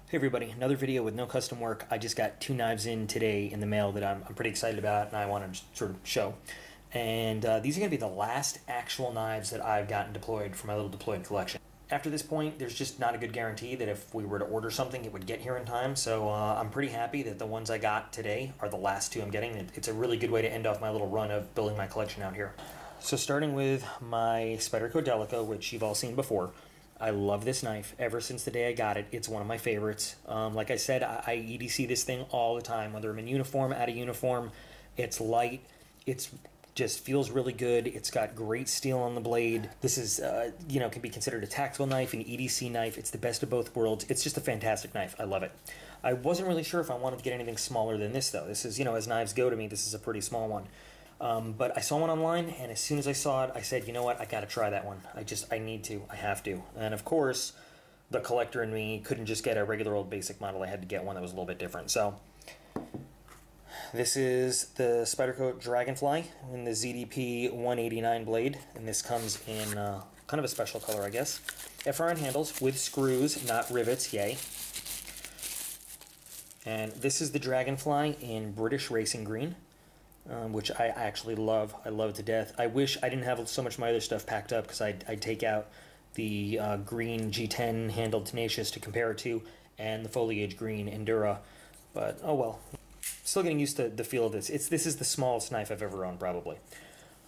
Hey everybody, another video with no custom work. I just got two knives in today in the mail that I'm pretty excited about and I want to sort of show. And these are going to be the last actual knives that I've gotten deployed for my little deployed collection. After this point, there's just not a good guarantee that if we were to order something, it would get here in time. So I'm pretty happy that the ones I got today are the last two I'm getting. It's a really good way to end off my little run of building my collection out here. So starting with my Spyderco Delica, which you've all seen before. I love this knife. Ever since the day I got it, it's one of my favorites. Like I said, I EDC this thing all the time, whether I'm in uniform, out of uniform. It's light. It's just feels really good. It's got great steel on the blade. This is, can be considered a tactical knife, an EDC knife. It's the best of both worlds. It's just a fantastic knife. I love it. I wasn't really sure if I wanted to get anything smaller than this, though. This is, as knives go to me, this is a pretty small one. But I saw one online, and as soon as I saw it, I said, you know what, I gotta try that one. I need to, I have to. And of course, the collector in me couldn't just get a regular old basic model. I had to get one that was a little bit different. So, this is the Spyderco Dragonfly in the ZDP 189 blade, and this comes in kind of a special color, I guess. FRN handles with screws, not rivets, yay. And this is the Dragonfly in British Racing Green. Which I actually love. I love it to death. I wish I didn't have so much of my other stuff packed up because I'd take out the green G10 handled Tenacious to compare it to and the foliage green Endura. But oh well. Still getting used to the feel of this. This is the smallest knife I've ever owned probably.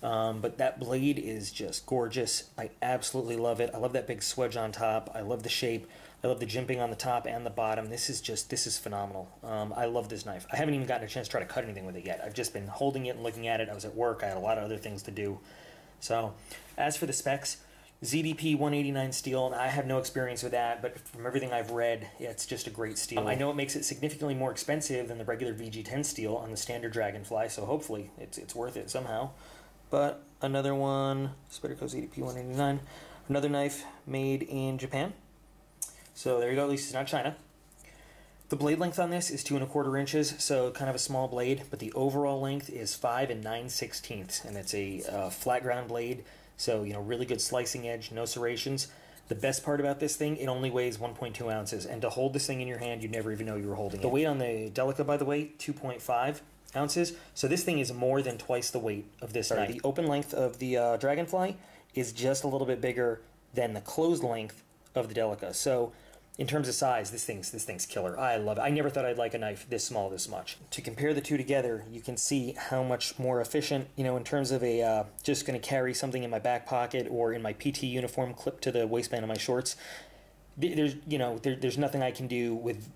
But that blade is just gorgeous. I absolutely love it. I love that big swedge on top. I love the shape. I love the jimping on the top and the bottom. This is phenomenal. I love this knife. I haven't even gotten a chance to try to cut anything with it yet. I've just been holding it and looking at it. I was at work. I had a lot of other things to do. So, as for the specs, ZDP 189 steel, and I have no experience with that, but from everything I've read, it's just a great steel. I know it makes it significantly more expensive than the regular VG10 steel on the standard Dragonfly, so hopefully it's worth it somehow. But another one, Spyderco ZDP 189, another knife made in Japan. So there you go, at least it's not China. The blade length on this is 2 1/4 inches, so kind of a small blade, but the overall length is 5 9/16, and it's a flat ground blade, so really good slicing edge, no serrations. The best part about this thing, it only weighs 1.2 ounces, and to hold this thing in your hand, you'd never even know you were holding it. The weight on the Delica, by the way, 2.5 ounces, so this thing is more than twice the weight of this knife. The open length of the Dragonfly is just a little bit bigger than the closed length of the Delica. So in terms of size, this thing's killer. I love it. I never thought I'd like a knife this small this much. To compare the two together, you can see how much more efficient, in terms of a just going to carry something in my back pocket or in my PT uniform clipped to the waistband of my shorts. There's nothing I can do with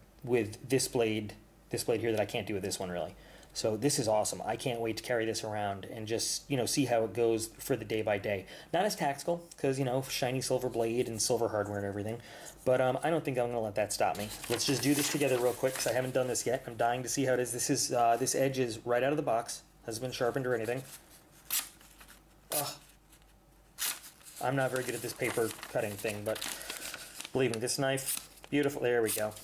this blade here that I can't do with this one really. So this is awesome. I can't wait to carry this around and just, see how it goes for the day by day. Not as tactical, because, shiny silver blade and silver hardware and everything. But I don't think I'm going to let that stop me. Let's just do this together real quick, because I haven't done this yet. I'm dying to see how it is. This edge is right out of the box. Hasn't been sharpened or anything. Ugh. I'm not very good at this paper cutting thing, but believe me, this knife, beautiful. There we go.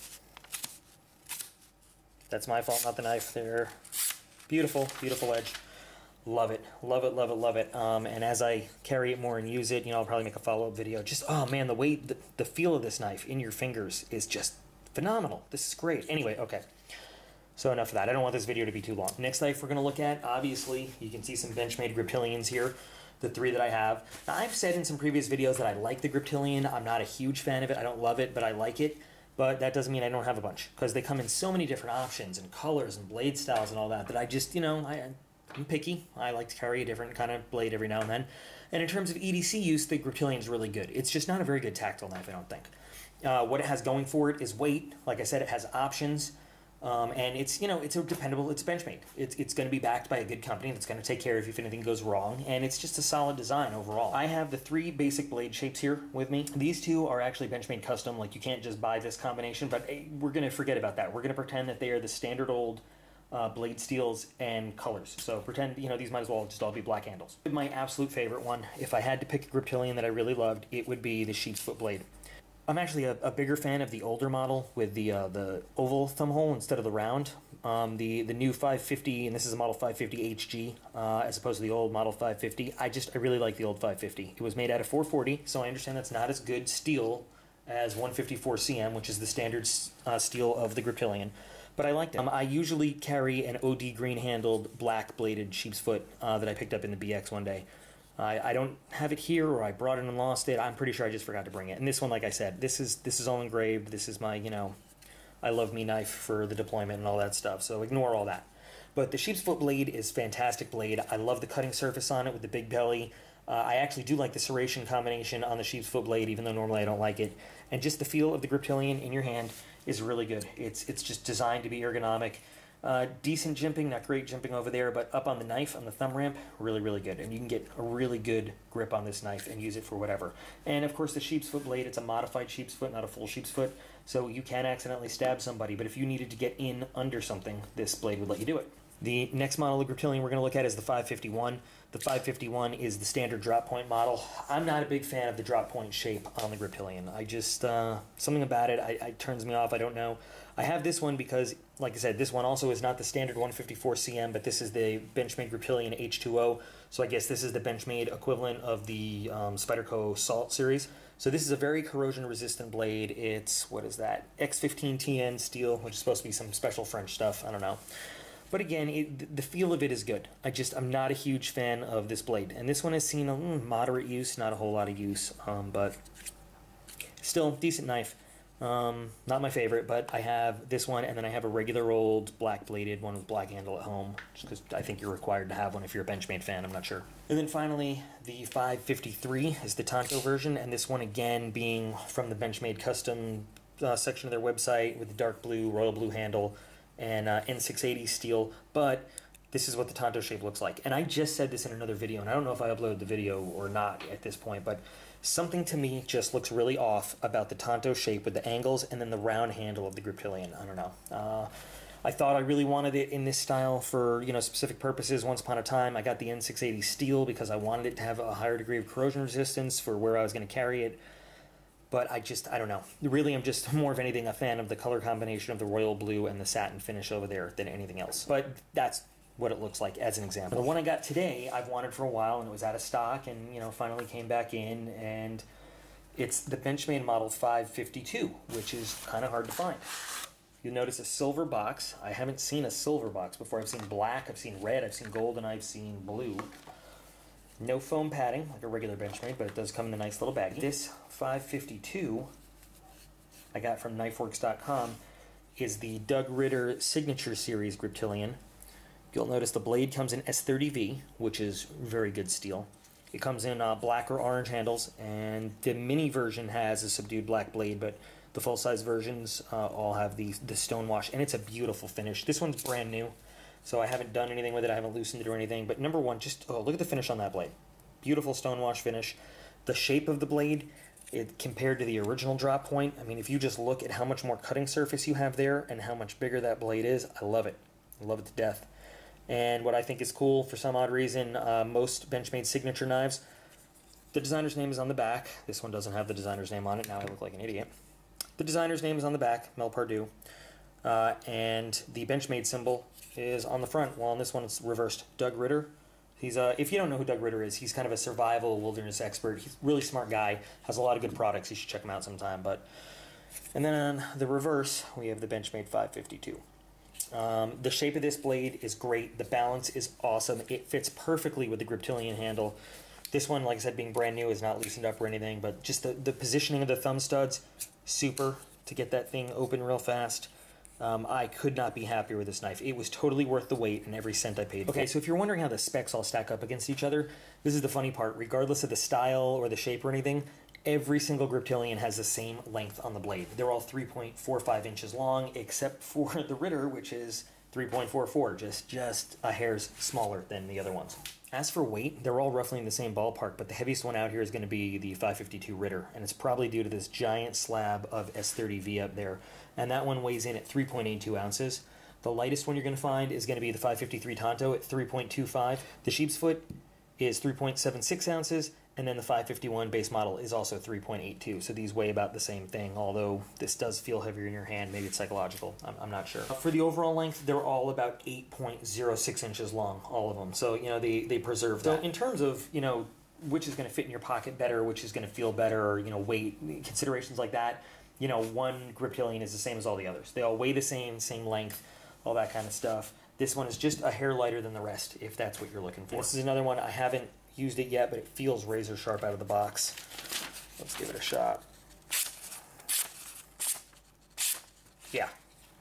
That's my fault, not the knife. There. Beautiful, beautiful edge. Love it, love it, love it, love it. And as I carry it more and use it, I'll probably make a follow-up video. Just, oh man, the weight, the feel of this knife in your fingers is just phenomenal. This is great. Anyway, okay. So enough of that. I don't want this video to be too long. Next knife we're going to look at, obviously, you can see some Benchmade Griptilians here. The 3 that I have. Now, I've said in some previous videos that I like the Griptilian. I'm not a huge fan of it. I don't love it, but I like it. But that doesn't mean I don't have a bunch, because they come in so many different options and colors and blade styles and all that I just, I'm picky. I like to carry a different kind of blade every now and then. And in terms of EDC use, the Griptilian is really good. It's just not a very good tactile knife, I don't think. What it has going for it is weight. Like I said, it has options. And it's, it's a dependable, it's Benchmade. It's going to be backed by a good company that's going to take care of you if anything goes wrong, and it's just a solid design overall. I have the 3 basic blade shapes here with me. These 2 are actually Benchmade custom, like you can't just buy this combination, but we're going to forget about that. We're going to pretend that they are the standard old blade steels and colors. So pretend, these might as well just all be black handles. My absolute favorite one, if I had to pick a Griptilian that I really loved, it would be the sheep's foot blade. I'm actually a bigger fan of the older model with the oval thumb hole instead of the round. The new 550, and this is a model 550 HG, as opposed to the old model 550. I really like the old 550. It was made out of 440, so I understand that's not as good steel as 154 cm, which is the standard steel of the Griptilian. But I liked it. I usually carry an OD green-handled, black-bladed sheep's foot that I picked up in the BX one day. I don't have it here, or I brought it and lost it. I'm pretty sure I just forgot to bring it. And this one, like I said, this is all engraved. This is my, you know, I love me knife for the deployment and all that stuff, so ignore all that. But the sheep's foot blade is fantastic blade. I love the cutting surface on it with the big belly. I actually do like the serration combination on the sheep's foot blade, even though normally I don't like it. And just the feel of the Griptilian in your hand is really good. It's just designed to be ergonomic. Decent jimping, not great jimping over there, but up on the knife, on the thumb ramp, really, really good. And you can get a really good grip on this knife and use it for whatever. And of course the sheep's foot blade, it's a modified sheep's foot, not a full sheep's foot, so you can accidentally stab somebody, but if you needed to get in under something, this blade would let you do it. The next model of Griptilian we're going to look at is the 551. The 551 is the standard drop point model. I'm not a big fan of the drop point shape on the Griptilian. I just, something about it, it turns me off, I don't know. I have this one because, like I said, this one also is not the standard 154 cm, but this is the Benchmade Griptilian H2O, so I guess this is the Benchmade equivalent of the Spyderco Salt series. So this is a very corrosion-resistant blade. It's, what is that, X15TN steel, which is supposed to be some special French stuff, I don't know. But again, the feel of it is good. I'm not a huge fan of this blade. And this one has seen a moderate use, not a whole lot of use, but still, decent knife. Not my favorite, but I have this one, and then I have a regular old black-bladed one with black handle at home, just because I think you're required to have one if you're a Benchmade fan, I'm not sure. And then finally, the 553 is the Tonto version, and this one, again, being from the Benchmade custom section of their website with the dark blue, royal blue handle, and N680 steel, but this is what the Tonto shape looks like. And I just said this in another video, and I don't know if I uploaded the video or not at this point, but something to me just looks really off about the Tonto shape with the angles and then the round handle of the Griptilian. I don't know. I thought I really wanted it in this style for, you know, specific purposes. Once upon a time, I got the N680 steel because I wanted it to have a higher degree of corrosion resistance for where I was going to carry it. But I don't know. Really, I'm just more of anything a fan of the color combination of the royal blue and the satin finish over there than anything else. But that's what it looks like as an example. The one I got today, I've wanted for a while, and it was out of stock, and you know, finally came back in, and it's the Benchmade model 552, which is kind of hard to find. You'll notice a silver box. I haven't seen a silver box before. I've seen black, I've seen red, I've seen gold, and I've seen blue. No foam padding, like a regular Benchmade, but it does come in a nice little baggie. This 552 I got from knifeworks.com is the Doug Ritter Signature Series Griptilian. You'll notice the blade comes in S30V, which is very good steel. It comes in black or orange handles, and the mini version has a subdued black blade, but the full-size versions all have the stonewash, and it's a beautiful finish. This one's brand new, so I haven't done anything with it. I haven't loosened it or anything, but number one, just, oh, look at the finish on that blade. Beautiful stonewash finish. The shape of the blade, compared to the original drop point, I mean, if you just look at how much more cutting surface you have there and how much bigger that blade is, I love it. I love it to death. And what I think is cool, for some odd reason, most Benchmade signature knives, the designer's name is on the back. This one doesn't have the designer's name on it. Now I look like an idiot. The designer's name is on the back, Mel Pardue, and the Benchmade symbol is on the front. Well, on this one it's reversed. Doug Ritter. He's if you don't know who Doug Ritter is, he's kind of a survival wilderness expert. He's a really smart guy, has a lot of good products. You should check him out sometime. And then on the reverse, we have the Benchmade 552. The shape of this blade is great. The balance is awesome. It fits perfectly with the Griptilian handle. This one, like I said, being brand new, is not loosened up or anything, but just the positioning of the thumb studs, super to get that thing open real fast. I could not be happier with this knife. It was totally worth the wait and every cent I paid. Okay, so if you're wondering how the specs all stack up against each other, this is the funny part. Regardless of the style or the shape or anything, every single Griptilian has the same length on the blade. They're all 3.45 inches long, except for the Ritter, which is 3.44, just a hair's smaller than the other ones. As for weight, they're all roughly in the same ballpark, but the heaviest one out here is going to be the 552 Ritter, and it's probably due to this giant slab of S30V up there, and that one weighs in at 3.82 ounces. The lightest one you're going to find is going to be the 553 Tonto at 3.25. The sheep's foot is 3.76 ounces, and then the 551 base model is also 3.82, so these weigh about the same thing, although this does feel heavier in your hand. Maybe it's psychological, I'm not sure. For the overall length, they're all about 8.06 inches long, all of them, so, you know, they preserve that. So in terms of, you know, which is going to fit in your pocket better, which is going to feel better, or, you know, weight considerations like that. You know, one Griptilian is the same as all the others. They all weigh the same length, all that kind of stuff. This one is just a hair lighter than the rest, if that's what you're looking for. This is another one. I haven't used it yet, but it feels razor sharp out of the box. Let's give it a shot.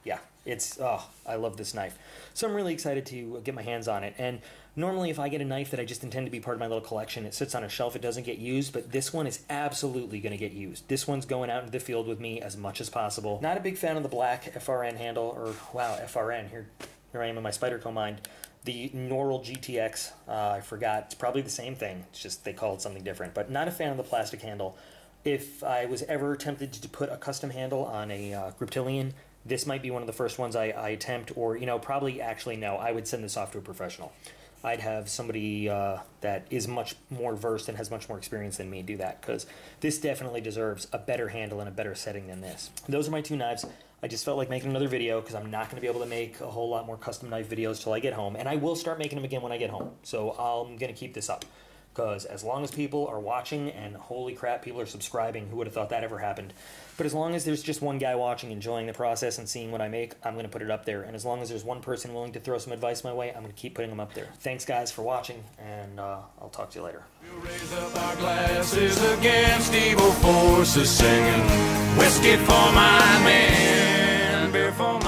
Yeah, it's, oh, I love this knife. So I'm really excited to get my hands on it. And normally if I get a knife that I just intend to be part of my little collection, it sits on a shelf, it doesn't get used, but this one is absolutely going to get used. This one's going out into the field with me as much as possible. Not a big fan of the black FRN handle, or wow, FRN, here I am in my Spyderco mind. The Normal GTX, I forgot, it's probably the same thing, it's just they call it something different, but not a fan of the plastic handle. If I was ever tempted to put a custom handle on a Griptilian, this might be one of the first ones I attempt, or, you know, probably actually no, I would send this off to a professional. I'd have somebody that is much more versed and has much more experience than me do that, because this definitely deserves a better handle and a better setting than this. Those are my two knives. I just felt like making another video because I'm not going to be able to make a whole lot more custom knife videos till I get home, and I will start making them again when I get home. So I'm going to keep this up, because as long as people are watching, and holy crap, people are subscribing, who would have thought that ever happened? But as long as there's just one guy watching, enjoying the process and seeing what I make, I'm going to put it up there. And as long as there's one person willing to throw some advice my way, I'm going to keep putting them up there. Thanks, guys, for watching, and I'll talk to you later. We'll raise up our glasses against evil forces, singing whiskey for my men, beer for my